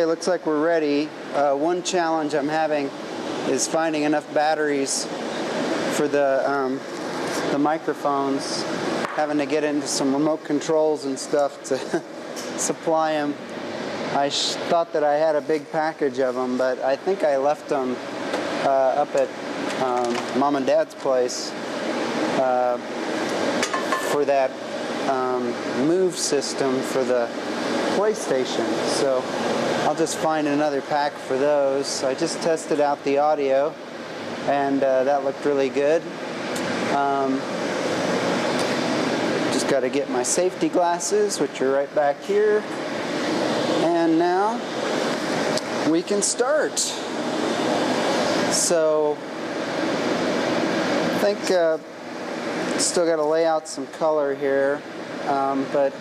Okay, looks like we're ready. One challenge I'm having is finding enough batteries for the microphones. Having to get into some remote controls and stuff to supply them. I thought that I had a big package of them, but I think I left them up at Mom and Dad's place for that move system for the PlayStation. So I'll just find another pack for those. I just tested out the audio, and that looked really good. Just got to get my safety glasses, which are right back here. And now we can start. So I think still got to lay out some color here, but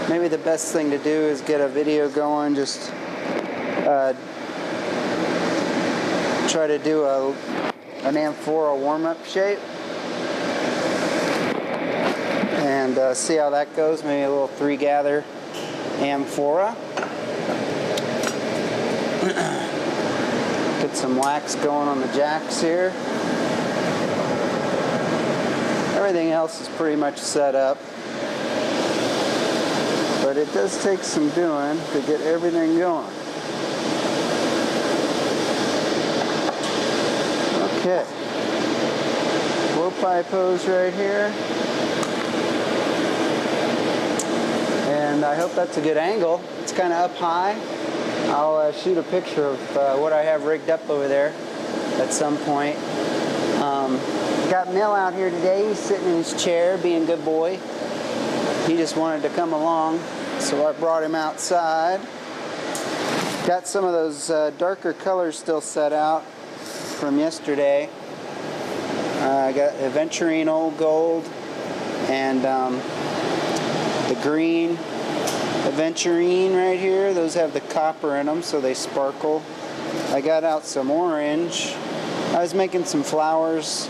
maybe the best thing to do is get a video going. Just try to do an amphora warm-up shape and see how that goes. Maybe a little 3-gather amphora. Get some wax going on the jacks here. Everything else is pretty much set up, but it does take some doing to get everything going. Okay, low pie pose right here, and I hope that's a good angle. It's kind of up high. I'll shoot a picture of what I have rigged up over there at some point. Got Mill out here today. He's sitting in his chair being a good boy. He just wanted to come along, so I brought him outside. Got some of those darker colors still set out from yesterday. I got aventurine old gold and the green aventurine right here. Those have the copper in them, so they sparkle. I got out some orange. I was making some flowers,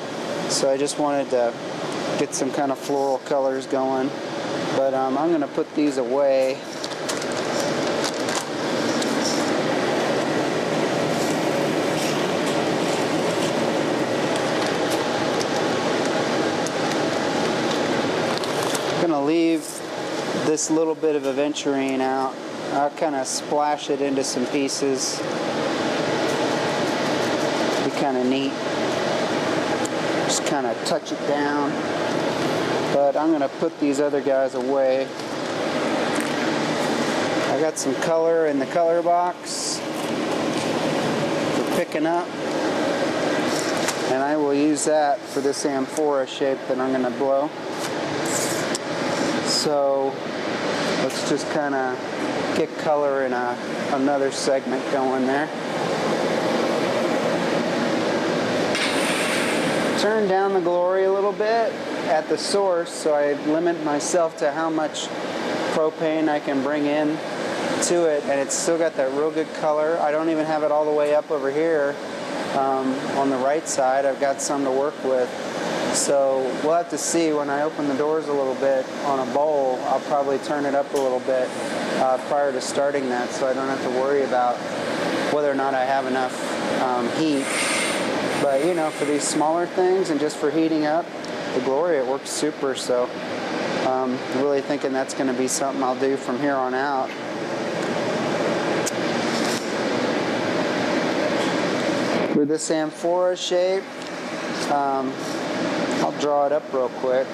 so I just wanted to get some kind of floral colors going. But I'm going to put these away. I'm going to leave this little bit of aventurine out. I'll kind of splash it into some pieces. Be kind of neat. Just kind of touch it down. But I'm going to put these other guys away. I got some color in the color box for picking up. And I will use that for this amphora shape that I'm going to blow. So let's just kind of get color in another segment going there. Turn down the glory a little bit at the source, so I limit myself to how much propane I can bring in to it, and it's still got that real good color. I don't even have it all the way up over here on the right side. I've got some to work with. So we'll have to see when I open the doors a little bit on a bowl. I'll probably turn it up a little bit prior to starting that, so I don't have to worry about whether or not I have enough heat. But you know, for these smaller things and just for heating up the glory, it works super. So I'm really thinking that's going to be something I'll do from here on out. For this amphora shape, I'll draw it up real quick.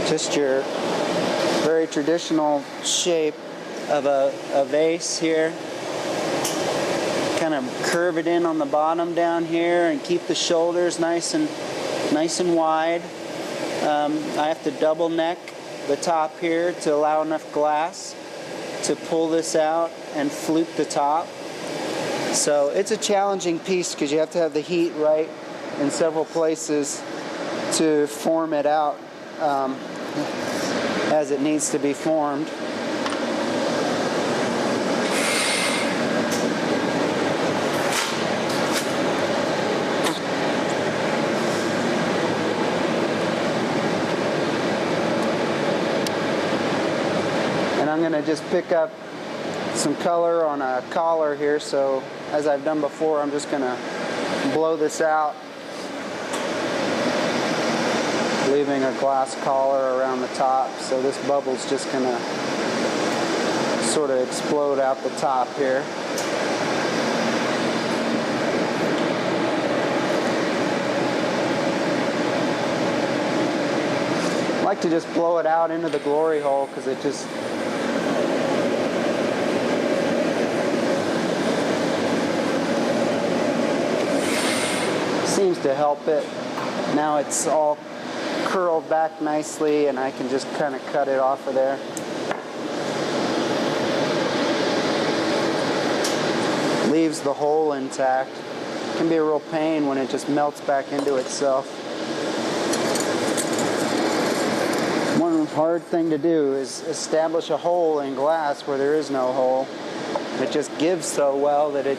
Just your very traditional shape of a vase here. Kind of curve it in on the bottom down here and keep the shoulders nice and wide. I have to double neck the top here to allow enough glass to pull this out and flute the top. So it's a challenging piece because you have to have the heat right in several places to form it out as it needs to be formed. And I'm going to just pick up some color on a collar here, so as I've done before, I'm just going to blow this out, leaving a glass collar around the top, so this bubble's just going to sort of explode out the top here. I like to just blow it out into the glory hole because it just seems to help it. Now it's all curled back nicely and I can just kind of cut it off of there. Leaves the hole intact. It can be a real pain when it just melts back into itself. One hard thing to do is establish a hole in glass where there is no hole. It just gives so well that it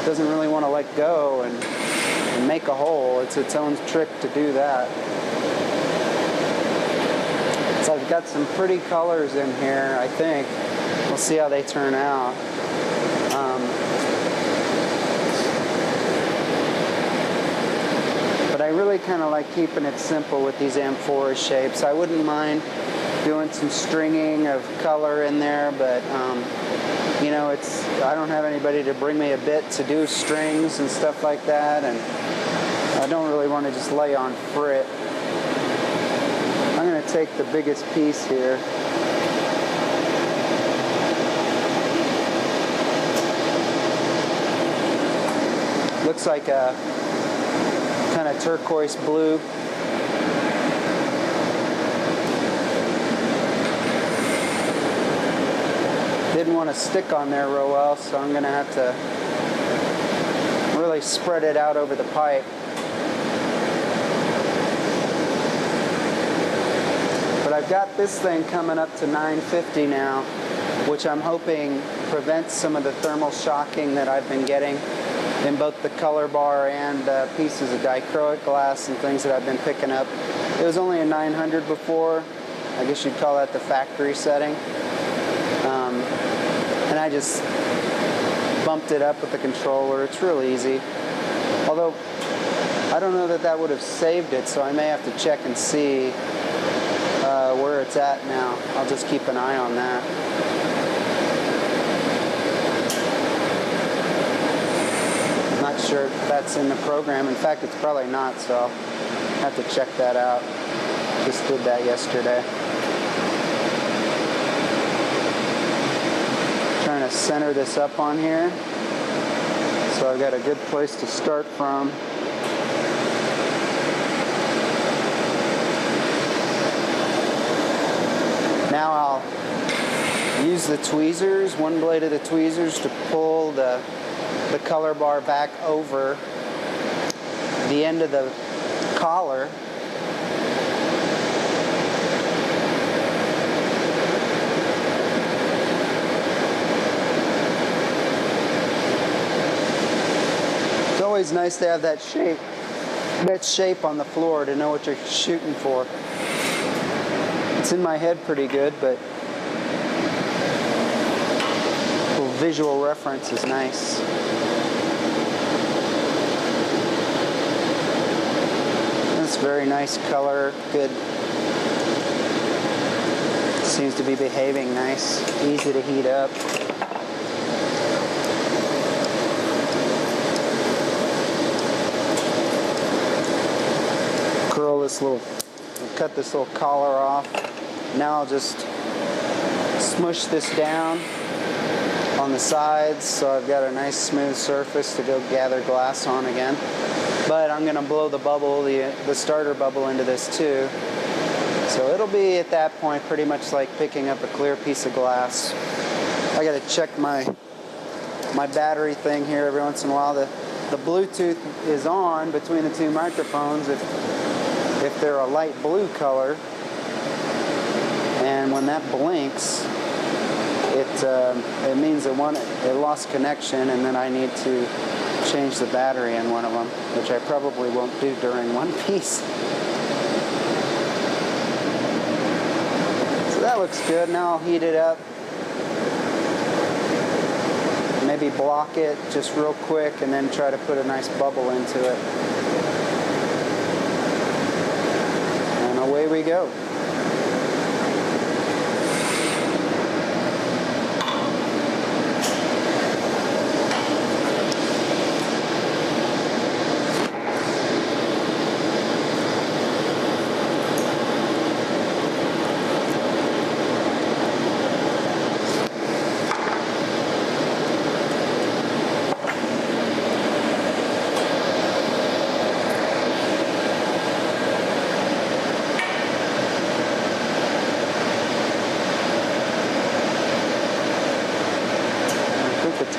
doesn't really want to let go and make a hole. It's its own trick to do that. So I've got some pretty colors in here, I think. We'll see how they turn out. But I really kind of like keeping it simple with these amphora shapes. I wouldn't mind doing some stringing of color in there, but you know, I don't have anybody to bring me a bit to do strings and stuff like that, and I don't really want to just lay on frit. I'm going to take the biggest piece here. Looks like a kind of turquoise blue. Didn't want to stick on there real well, so I'm going to have to really spread it out over the pipe. But I've got this thing coming up to 950 now, which I'm hoping prevents some of the thermal shocking that I've been getting in both the color bar and pieces of dichroic glass and things that I've been picking up. It was only a 900 before. I guess you'd call that the factory setting. And I just bumped it up with the controller. It's real easy. Although, I don't know that that would have saved it, so I may have to check and see where it's at now. I'll just keep an eye on that. Not sure if that's in the program. In fact, it's probably not, so I'll have to check that out. Just did that yesterday. Trying to center this up on here, so I've got a good place to start from. Now I'll use the tweezers, one blade of the tweezers, to pull the color bar back over the end of the collar. It's always nice to have that shape on the floor to know what you're shooting for. It's in my head pretty good, but a little visual reference is nice. That's very nice color, good. Seems to be behaving nice, easy to heat up. Cut this little collar off. Now I'll just smush this down on the sides so I've got a nice smooth surface to go gather glass on again. But I'm going to blow the bubble, the starter bubble, into this too. So it'll be at that point pretty much like picking up a clear piece of glass. I got to check my my battery thing here every once in a while. The Bluetooth is on between the two microphones if they're a light blue color, and when that blinks, it means it lost connection, and then I need to change the battery in one of them, which I probably won't do during one piece. So that looks good. Now I'll heat it up. Maybe block it just real quick and then try to put a nice bubble into it. And away we go.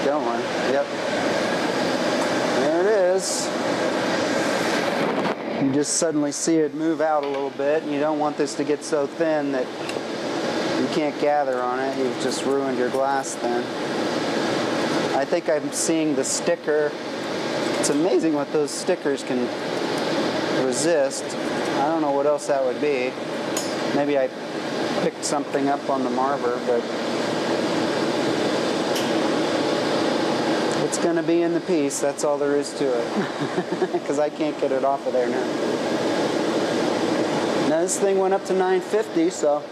Going. Yep. There it is. You just suddenly see it move out a little bit, and you don't want this to get so thin that you can't gather on it. You've just ruined your glass then. I think I'm seeing the sticker. It's amazing what those stickers can resist. I don't know what else that would be. Maybe I picked something up on the marber, but it's going to be in the piece. That's all there is to it, because I can't get it off of there now. Now this thing went up to 950, so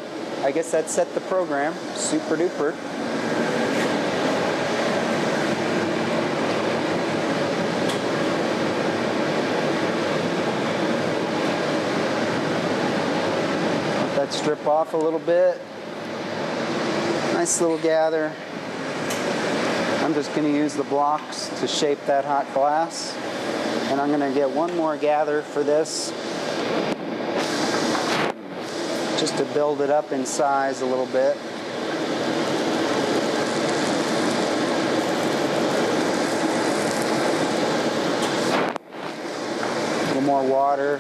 I guess that set the program. Super duper. Let that strip off a little bit. Nice little gather. I'm just going to use the blocks to shape that hot glass, and I'm going to get one more gather for this just to build it up in size a little bit. A little more water.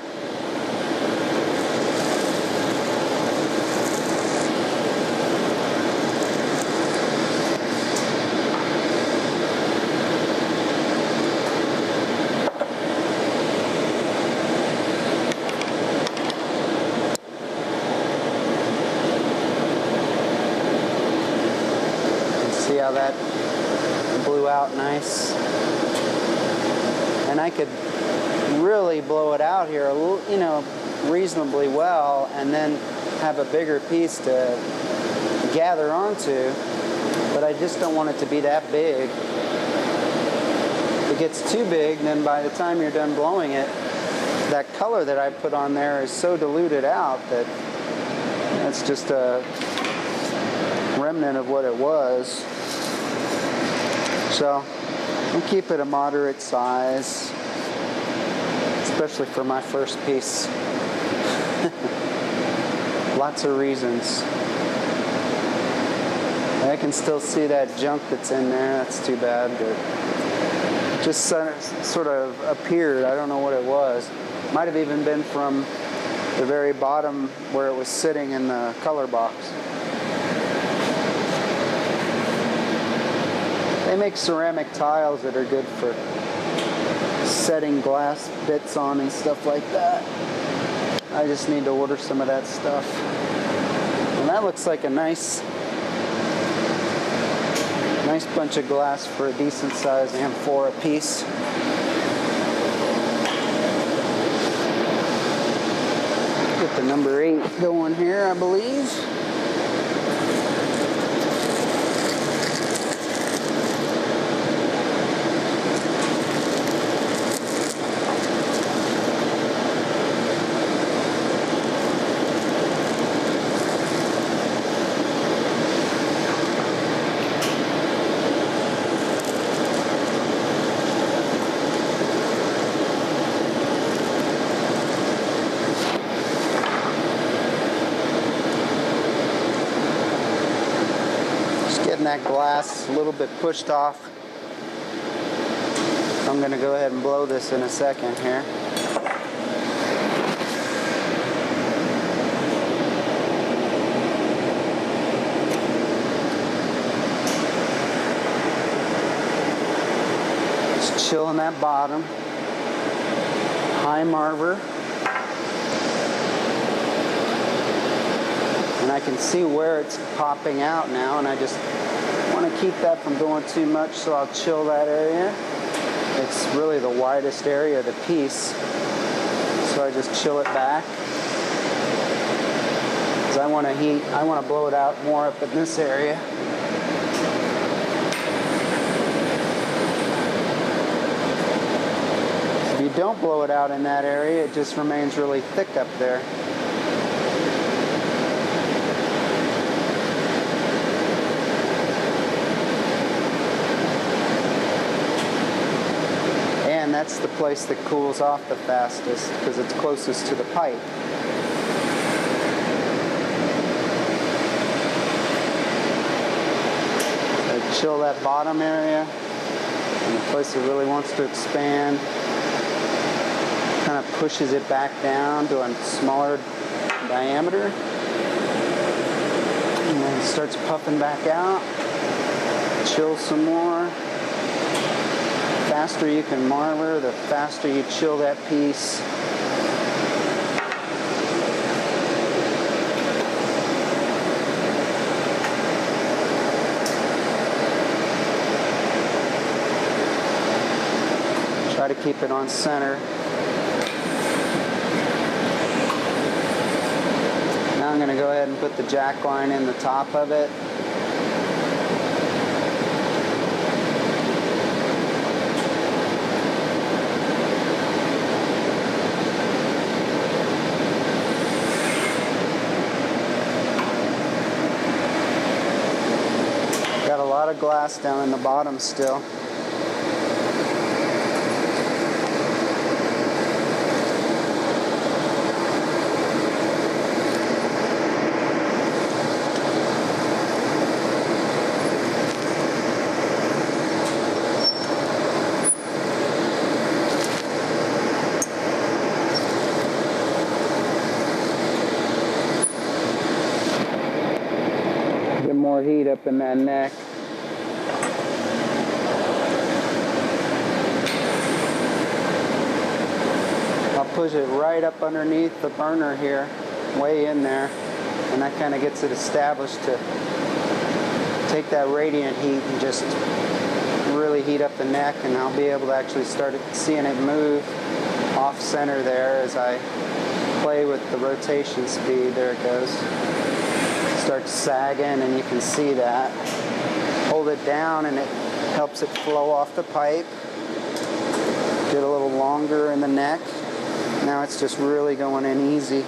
See how that blew out nice? And I could really blow it out here, you know, reasonably well, and then have a bigger piece to gather onto, but I just don't want it to be that big. If it gets too big, then by the time you're done blowing it, that color that I put on there is so diluted out that it's just a remnant of what it was. So I'll keep it a moderate size, especially for my first piece. Lots of reasons. I can still see that junk that's in there. That's too bad, but it just sort of appeared. I don't know what it was. Might have even been from the very bottom where it was sitting in the color box. They make ceramic tiles that are good for setting glass bits on and stuff like that. I just need to order some of that stuff. And that looks like a nice bunch of glass for a decent sized amphora piece. Get the number 8 going here, I believe. That glass a little bit pushed off I'm going to go ahead and blow this in a second here. Just chilling that bottom. High marver. And I can see where it's popping out now, and I just want to keep that from going too much, so I'll chill that area. It's really the widest area of the piece, so I just chill it back. Because I want to blow it out more up in this area. If you don't blow it out in that area, it just remains really thick up there. And that's the place that cools off the fastest because it's closest to the pipe. So chill that bottom area, and the place that really wants to expand kind of pushes it back down to a smaller diameter, and then it starts puffing back out. Chill some more. The faster you can marver, the faster you chill that piece. Try to keep it on center. Now I'm going to go ahead and put the jack line in the top of it. Got a lot of glass down in the bottom still. Get more heat up in that neck. I'll push it right up underneath the burner here, way in there, and that kind of gets it established to take that radiant heat and just really heat up the neck, and I'll be able to actually start seeing it move off center there as I play with the rotation speed. There it goes. Starts sagging, and you can see that. Hold it down and it helps it flow off the pipe. Get a little longer in the neck. Now it's just really going in easy.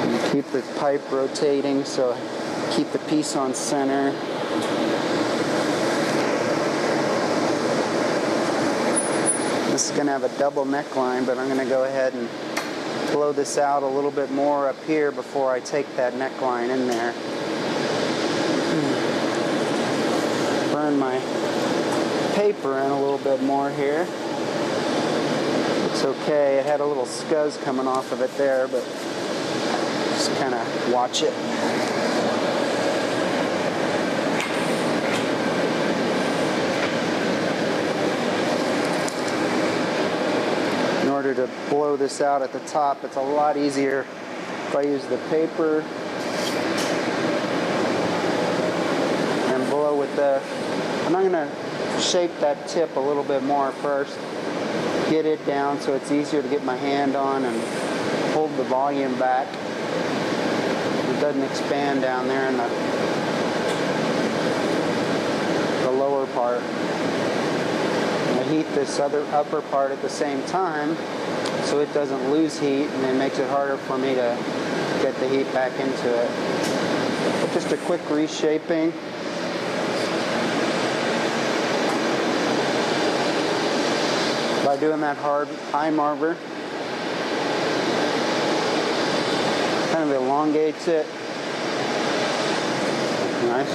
And keep the pipe rotating, so keep the piece on center. This is going to have a double neckline, but I'm going to go ahead and blow this out a little bit more up here before I take that neckline in there. Burn my paper in a little bit more here. It's okay. It had a little scuzz coming off of it there, but just kind of watch it. In order to blow this out at the top, it's a lot easier if I use the paper and blow with the... I'm going to shape that tip a little bit more first. Get it down so it's easier to get my hand on and hold the volume back. It doesn't expand down there in the lower part. I heat this upper part at the same time so it doesn't lose heat, and it makes it harder for me to get the heat back into it. But just a quick reshaping. By doing that high marver, kind of elongates it. Nice.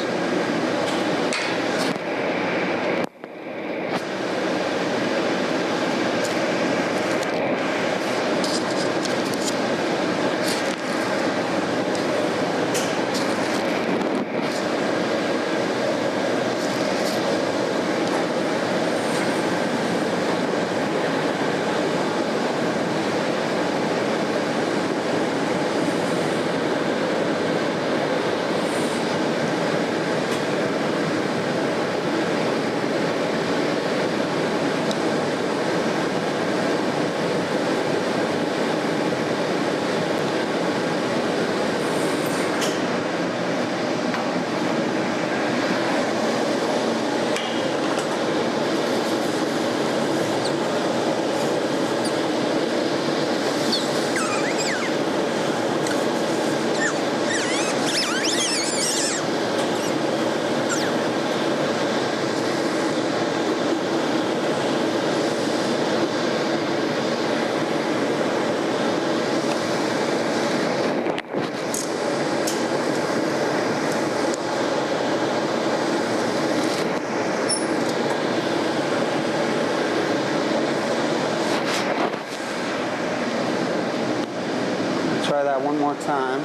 more time.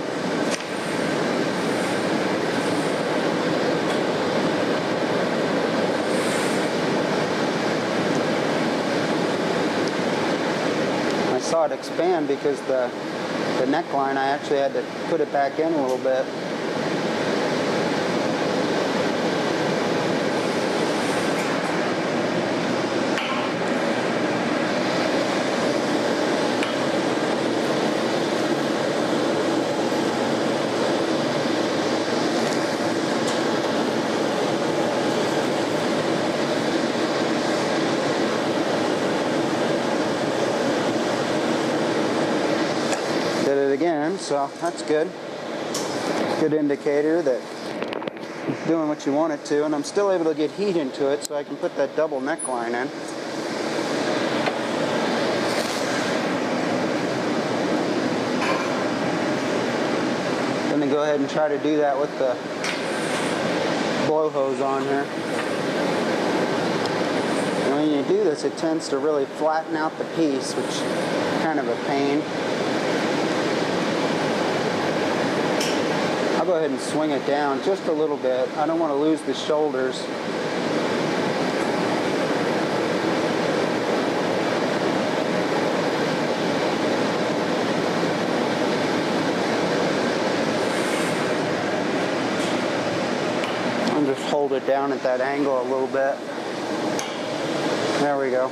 I saw it expand because the neckline, I actually had to put it back in a little bit. Did it again, so that's good. Good indicator that it's doing what you want it to, and I'm still able to get heat into it so I can put that double neckline in. Then go ahead and try to do that with the blow hose on here. And when you do this, it tends to really flatten out the piece, which is kind of a pain. I'll go ahead and swing it down just a little bit. I don't want to lose the shoulders. And just hold it down at that angle a little bit. There we go.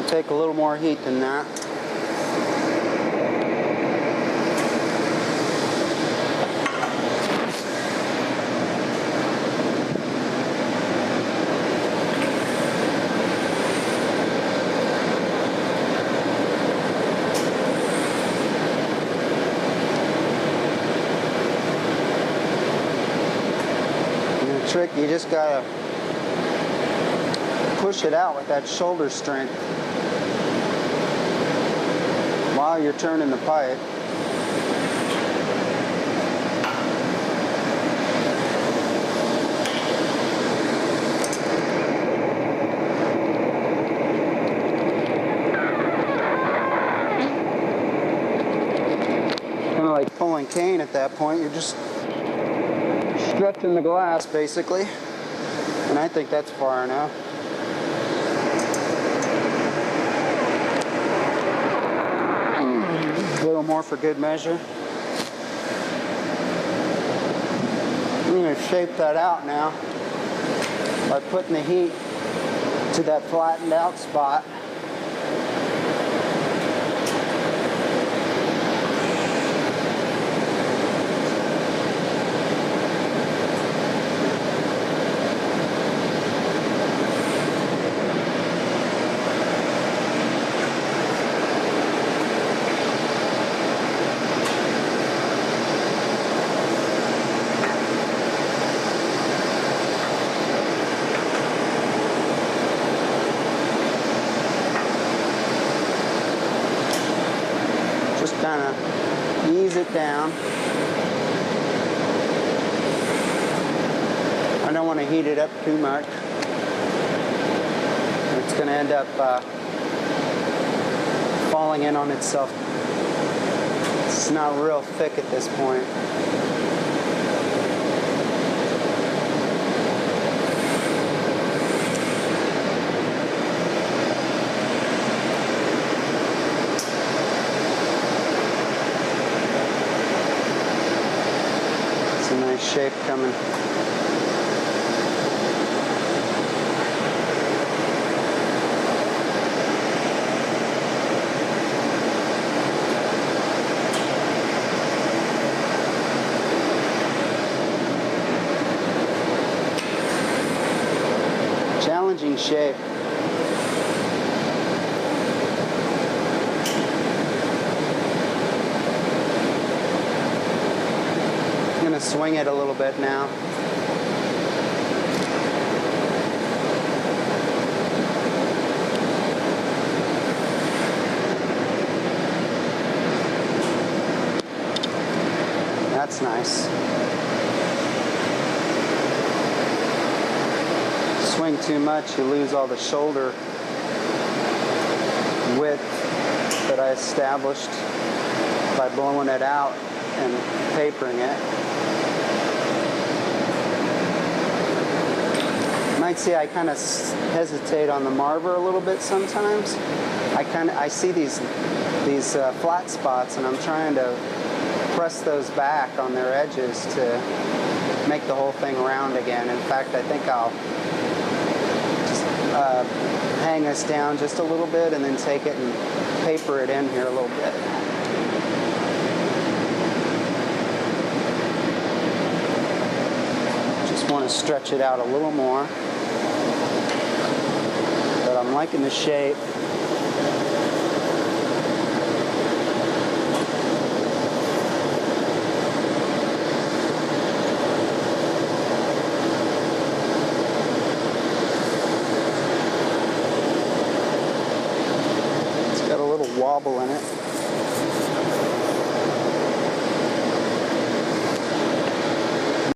Take a little more heat than that. And the trick, you just gotta push it out with that shoulder strength while you're turning the pipe. Kind of like pulling cane at that point. You're just stretching the glass basically. And I think that's far enough. A little more for good measure. I'm going to shape that out now by putting the heat to that flattened out spot. Kind of ease it down. I don't want to heat it up too much. It's going to end up falling in on itself. It's not real thick at this point. Shape coming. Challenging shape. Swing it a little bit now. That's nice. Swing too much, you lose all the shoulder width that I established by blowing it out and papering it. You might see I kind of hesitate on the marber a little bit sometimes. I see these flat spots, and I'm trying to press those back on their edges to make the whole thing round again. In fact, I think I'll just hang this down just a little bit and then take it and paper it in here a little bit. Just want to stretch it out a little more. But I'm liking the shape. Wobble in it.